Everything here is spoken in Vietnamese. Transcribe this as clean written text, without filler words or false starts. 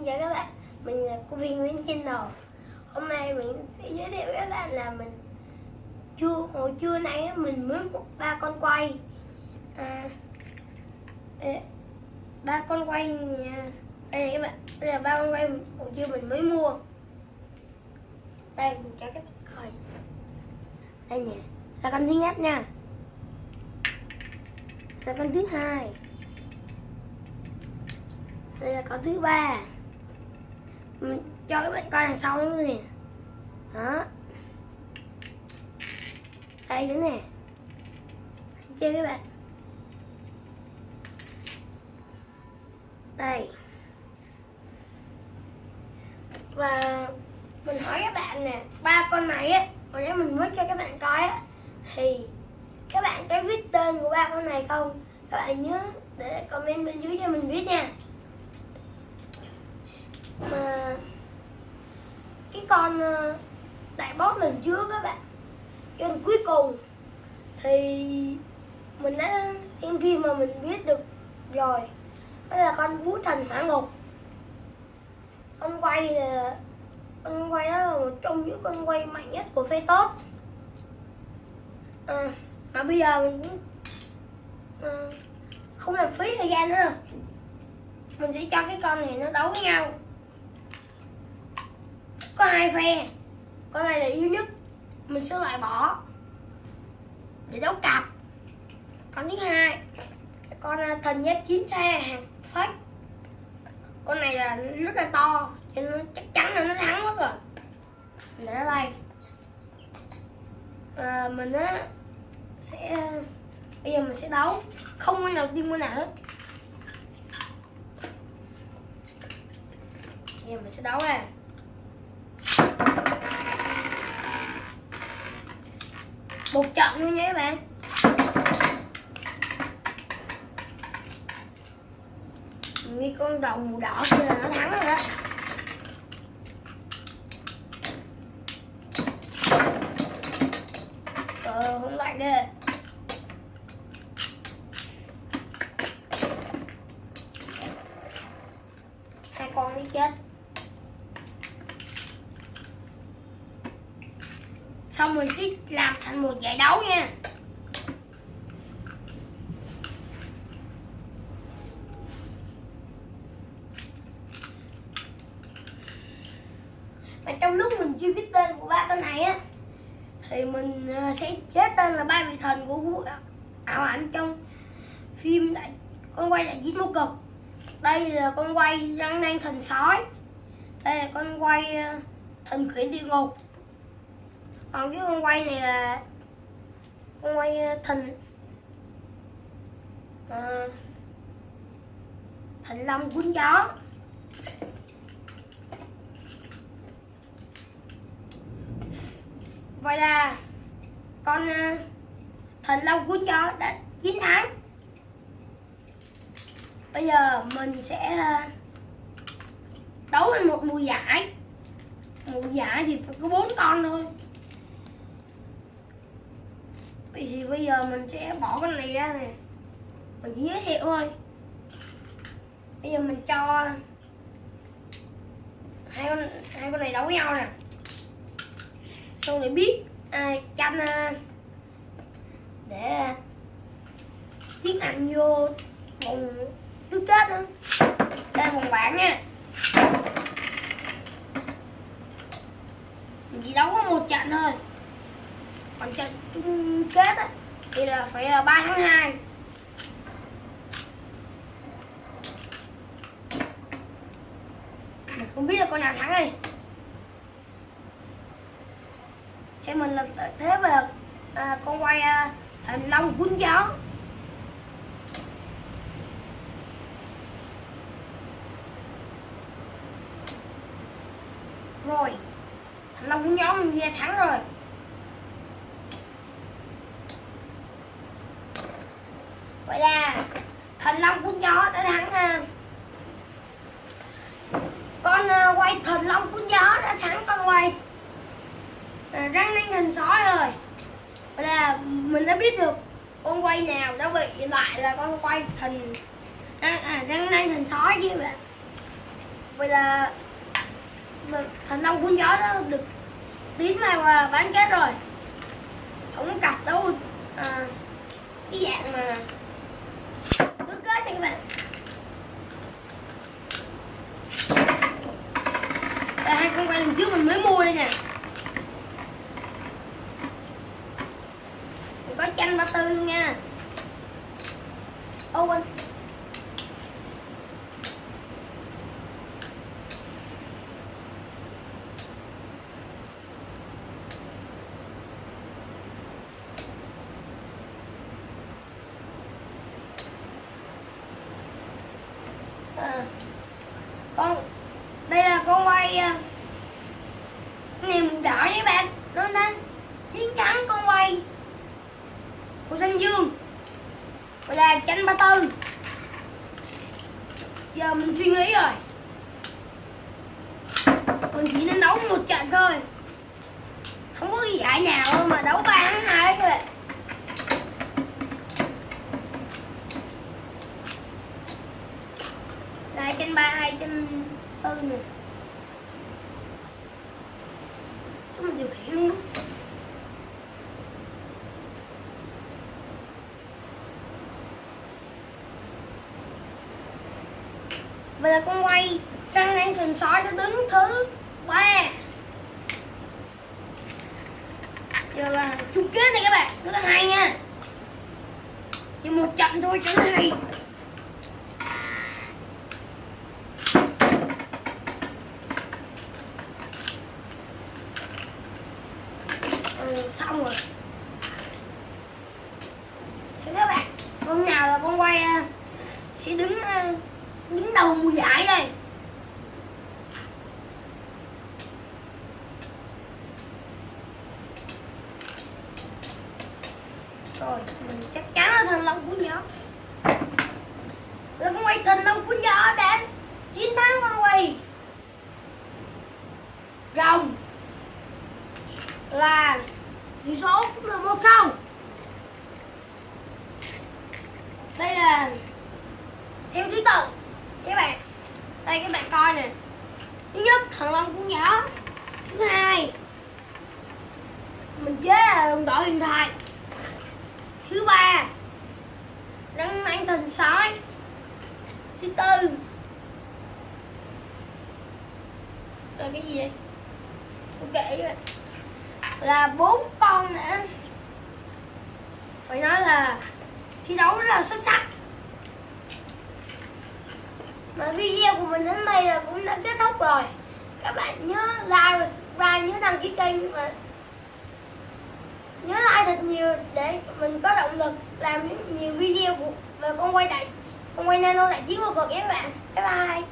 Xin chào các bạn, mình là cô Viên Nguyễn Channel. Hôm nay mình sẽ giới thiệu với các bạn là hồi trưa nay mình mới mua 3 con quay. Ba con quay đây này các bạn, đây là 3 con quay hồi trưa mình mới mua. Đây mình cho các bạn coi. Đây nè, là con thứ nhất nha. Là con thứ hai. Đây là con thứ ba. Mình cho các bạn coi đằng sau nữa nè. Đó. Đây nữa nè. Chơi các bạn. Đây. Và mình hỏi các bạn nè, 3 con này á, hồi nãy mình mới cho các bạn coi á, thì các bạn có biết tên của 3 con này không? Các bạn nhớ để comment bên dưới cho mình biết nha. Mà cái con đại boss lần trước các bạn, cái con cuối cùng thì mình đã xem phim mà mình biết được rồi, đó là con Vũ Thần Hỏa Ngục. Con quay đó là một trong những con quay mạnh nhất của Phaetos. Mà bây giờ mình cũng không làm phí thời gian nữa, mình sẽ cho cái con này nó đấu với nhau. Có 2 phe, con này là yếu nhất, mình sẽ loại bỏ để đấu cặp. Con thứ hai, con thần giáp chiến xe hàng phách. Con này là rất là to, cho nên chắc chắn là nó thắng mất rồi. Để ở đây. Mình sẽ bây giờ mình sẽ đấu, không có nào tiên mua nào hết. Bây giờ mình sẽ đấu nè. Một trận thôi nha các bạn. Như con đầu màu đỏ kia là nó thắng rồi đó. Không lại ghê. Hai con đi chết. Xong mình sẽ làm thành một giải đấu nha. Và trong lúc mình chưa biết tên của 3 con này á, thì mình sẽ chế tên là 3 vị thần của ảo ảnh trong phim con quay đại chiến vô cực. Đây là con quay răng nanh thần sói. Đây là con quay thần khuyển địa ngục. Còn cái con quay này là con quay thần long cuốn gió. Vậy là con thần long cuốn gió đã chiến thắng. Bây giờ mình sẽ đấu lên một mùa giải. Mùa giải thì phải có 4 con thôi. Thì bây giờ mình sẽ bỏ con này ra nè, mình chỉ giới thiệu thôi. Bây giờ mình cho hai con này đấu với nhau nè, xong để biết tranh để tiến hành vô vòng tứ kết nữa. Đây là vòng bảng nha. Mình chỉ đấu có 1 trận thôi, còn trận chung kết á, thì là phải 3/2. Mình không biết là con nào thắng đây. Theo mình là thế về con quay thần long cuốn gió. Rồi, thần long cuốn gió mình ra thắng rồi. Vậy là thần long cuốn gió đã thắng. Con quay thần long cuốn gió đã thắng con quay răng nanh thần sói rồi. Vậy là mình đã biết được con quay nào đã bị lại là con quay thần răng nanh thần sói kia bạn. Vậy là thành long cuốn gió đó được tiến vào bán kết rồi. Không có cặp đâu cái dạng mà tứ kết nha các bạn. Đây, hai con quay lần trước mình mới mua đây nè. Mình có chanh ba tư luôn nha. Ô quên. Con đây là con quay niềm đỏ với bạn, nó đang chiến thắng con quay của xanh dương, gọi là chanh ba tư. Giờ mình suy nghĩ rồi, mình chỉ nên đấu một trận thôi, không có cái giải nào mà đấu 3-2 hết các bạn. Đây chanh 3-2 chanh 4 nè, chúng mình điều khiển luôn. Vậy là con quay trăng ăn thần sói nó đứng thứ 3. Giờ là chung kết này các bạn, nó hay nha, chỉ một trận thôi cho nó hay. Xong rồi thế các bạn, con nào là con quay sẽ đứng đầu mùa giải đây. Rồi mình chắc chắn là thần long cuốn gió, là con quay thần long cuốn gió đến chiến thắng con quay rồng, là tỷ số cũng là 1-0. Đây là theo thứ tự các bạn. Đây các bạn coi nè, thứ nhất thần long cuốn gió, thứ hai mình chế là đồng đội huyền thoại, thứ ba rắn mang thần sói, thứ tư rồi cái gì vậy, ok các bạn, là 4 con nữa. Phải nói là thi đấu rất là xuất sắc. Mà video của mình đến đây là cũng đã kết thúc rồi. Các bạn nhớ like và subscribe, nhớ đăng ký kênh và nhớ like thật nhiều để mình có động lực làm nhiều video về con quay nano đại chiến vô cực các bạn. Bye bye.